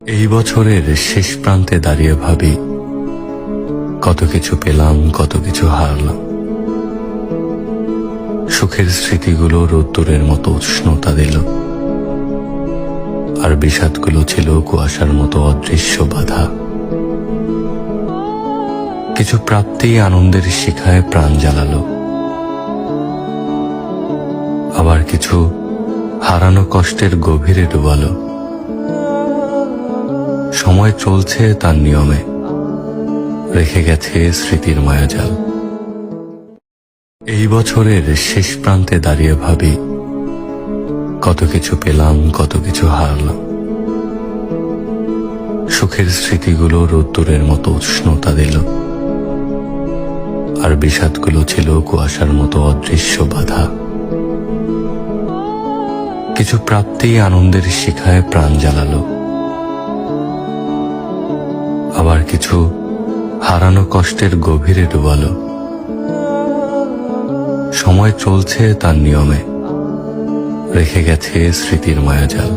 এই বছরের শেষ প্রান্তে দাঁড়িয়ে ভাবি, কত কিছু পেলাম, কত কিছু হারলাম। সুখের স্মৃতিগুলো রোদ্দুরের মতো উষ্ণতা দিল, আর বিষাদগুলো ছিল কুয়াশার মতো অদৃশ্য বাধা। কিছু প্রাপ্তি আনন্দের শিখায় প্রাণ জ্বালালো, আবার কিছু হারানো কষ্টের গভীরে ডুবালো। সময় চলছে তার নিয়মে, রেখে গেছে স্মৃতির মায়াজাল। এই বছরের শেষ প্রান্তে দাঁড়িয়ে ভাবি, কত কিছু পেলাম, কত কিছু হারলাম। সুখের স্মৃতিগুলো রোদ্দুরের মতো উষ্ণতা দিল, আর বিষাদগুলো ছিল কুয়াশার মতো অদৃশ্য বাধা। কিছু প্রাপ্তি আনন্দের শিখায় প্রাণ জ্বালালো, আবার কিছু হারানো কষ্টের গভীরে ডুবালো। সময় চলছে তার নিয়মে, রেখে গেছে স্মৃতির মায়াজাল।